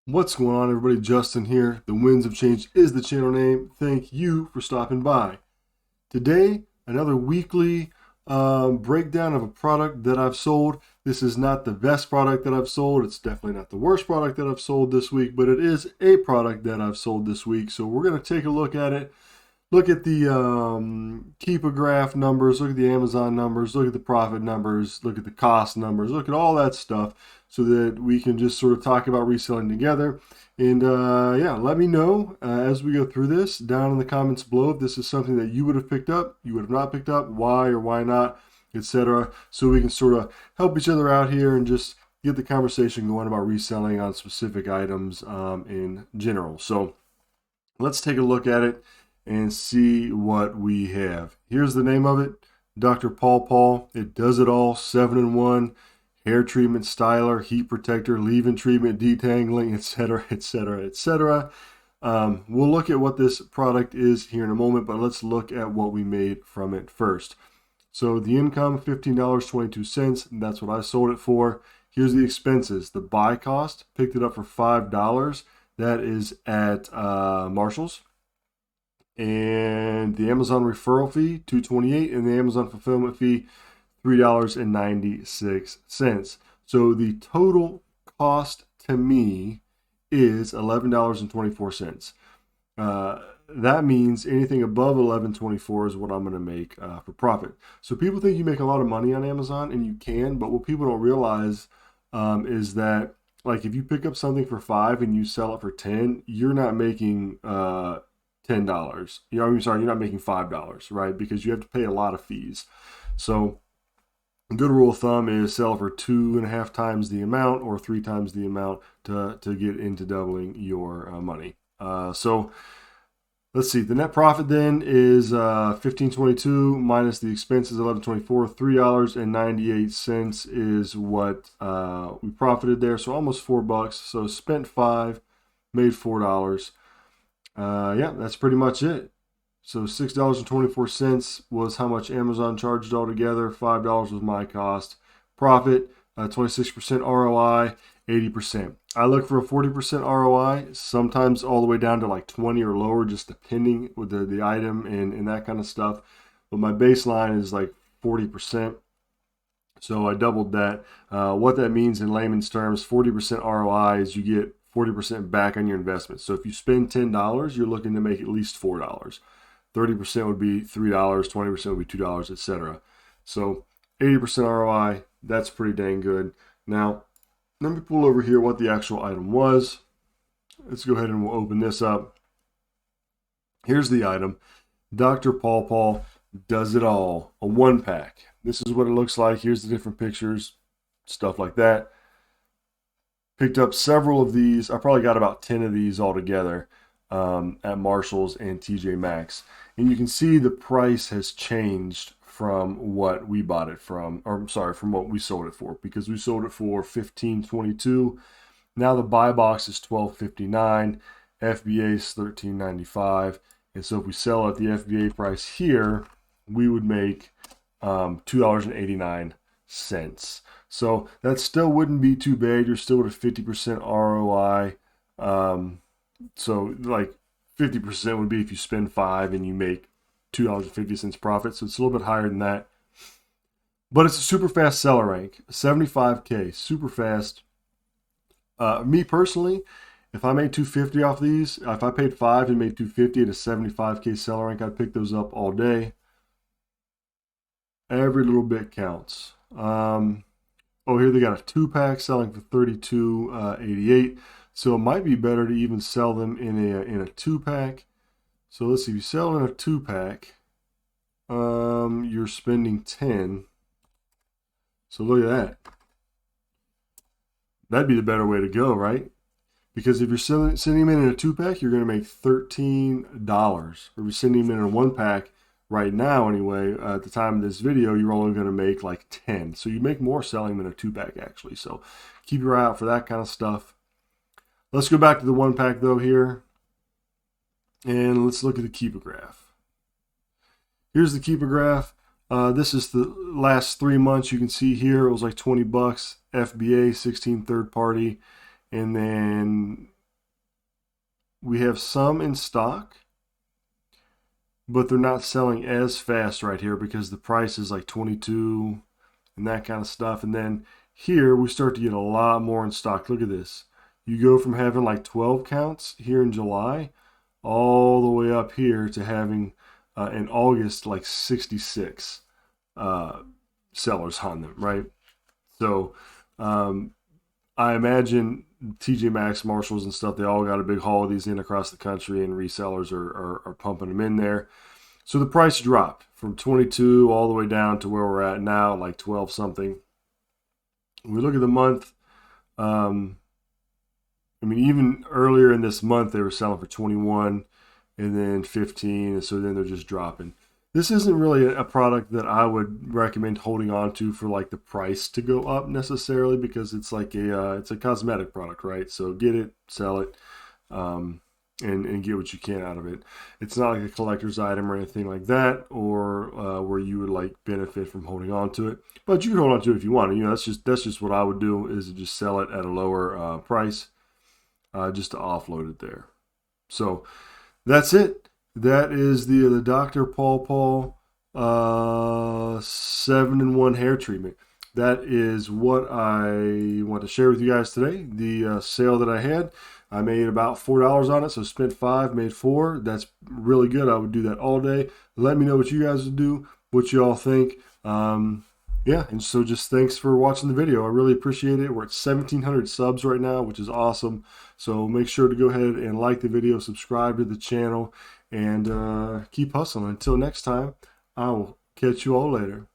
What's going on, everybody? Justin here. The Winds of Change is the channel name. Thank you for stopping by. Today, another weekly breakdown of a product that I've sold. This is not the best product that I've sold. It's definitely not the worst product that I've sold this week, but it is a product that I've sold this week. So we're going to take a look at it. Look at the Keepograph numbers, look at the Amazon numbers, look at the profit numbers, look at the cost numbers, look at all that stuff so that we can just sort of talk about reselling together. And yeah, let me know as we go through this down in the comments below if this is something that you would have picked up, you would have not picked up, why or why not, etc. So we can sort of help each other out here and just get the conversation going about reselling on specific items in general. So let's take a look at it and see what we have. Here's the name of it, Dr. Paw. It does it all, 7-in-1, hair treatment, styler, heat protector, leave-in treatment, detangling, etc., etc., etc. We'll look at what this product is here in a moment, but let's look at what we made from it first. So the income, $15.22, that's what I sold it for. Here's the expenses. The buy cost, picked it up for $5. That is at Marshall's. And the Amazon referral fee, $2.28, and the Amazon fulfillment fee, $3.96. So the total cost to me is $11.24. That means anything above $11.24 is what I'm going to make for profit. So people think you make a lot of money on Amazon, and you can, but what people don't realize is that, like, if you pick up something for $5 and you sell it for $10, you're not making $10. I'm sorry, you're not making $5, right? Because you have to pay a lot of fees. So a good rule of thumb is sell for 2.5 times the amount or 3 times the amount to get into doubling your money. So let's see. The net profit then is $15.22 minus the expenses $11.24. $3.98 is what we profited there. So almost $4. So spent $5, made $4. Yeah, that's pretty much it. So $6.24 was how much Amazon charged altogether. $5 was my cost. Profit, 26% ROI, 80%. I look for a 40% ROI, sometimes all the way down to like 20 or lower, just depending with the item and that kind of stuff. But my baseline is like 40%. So I doubled that. What that means in layman's terms, 40% ROI is you get 40% back on your investment. So if you spend $10, you're looking to make at least $4. 30% would be $3, 20% would be $2, etc. So 80% ROI, that's pretty dang good. Now, let me pull over here what the actual item was. Let's go ahead and we'll open this up. Here's the item. Dr. Paw does it all, a 1-pack. This is what it looks like. Here's the different pictures, stuff like that. Picked up several of these. I probably got about 10 of these altogether at Marshall's and TJ Maxx. And you can see the price has changed from what we bought it from, or I'm sorry, from what we sold it for, because we sold it for $15.22. Now the buy box is $12.59. FBA is $13.95. And so if we sell at the FBA price here, we would make $2.89. So that still wouldn't be too bad. You're still at a 50% ROI. So like 50% would be if you spend $5 and you make $2.50 profit. So it's a little bit higher than that. But it's a super fast seller rank, 75K, super fast. Me personally, if I made $250 off these, if I paid $5 and made $250 at a 75K seller rank, I'd pick those up all day. Every little bit counts. Oh, here they got a 2-pack selling for $32.88. So it might be better to even sell them in a 2-pack. So let's see, if you sell in a 2-pack, you're spending 10. So look at that. That'd be the better way to go, right? Because if you're sending them in a 2-pack, you're going to make $13. If you're sending them in a 1-pack, right now anyway, at the time of this video, you're only going to make like 10. So you make more selling than a 2-pack actually. So keep your eye out for that kind of stuff. Let's go back to the 1-pack though here. And let's look at the Keepograph. Here's the Keepograph. This is the last 3 months. You can see here it was like $20. FBA, 16 third party. And then we have some in stock, but they're not selling as fast right here because the price is like 22 and that kind of stuff. And then here we start to get a lot more in stock. Look at this. You go from having like 12 counts here in July all the way up here to having in August like 66 sellers on them, right? So I imagine TJ Maxx, Marshalls, and stuff, they all got a big haul of these in across the country, and resellers are pumping them in there. So the price dropped from 22 all the way down to where we're at now, like 12 something. When we look at the month, I mean, even earlier in this month, they were selling for 21 and then 15, and so then they're just dropping. This isn't really a product that I would recommend holding on to for like the price to go up necessarily, because it's like it's a cosmetic product, right? So get it, sell it, and get what you can out of it. It's not like a collector's item or anything like that, or where you would like benefit from holding on to it. But you can hold on to it if you want. You know, that's just what I would do, is to just sell it at a lower price, just to offload it there. So that's it. That is the Dr. Paw 7-in-1 hair treatment. That is what I want to share with you guys today. The sale that I had, I made about $4 on it, so spent $5, made $4. That's really good. I would do that all day. Let me know what you guys would do, what you all think. Yeah, and so just thanks for watching the video. I really appreciate it. We're at 1,700 subs right now, which is awesome. So make sure to go ahead and like the video, subscribe to the channel, and keep hustling. Until next time, I will catch you all later.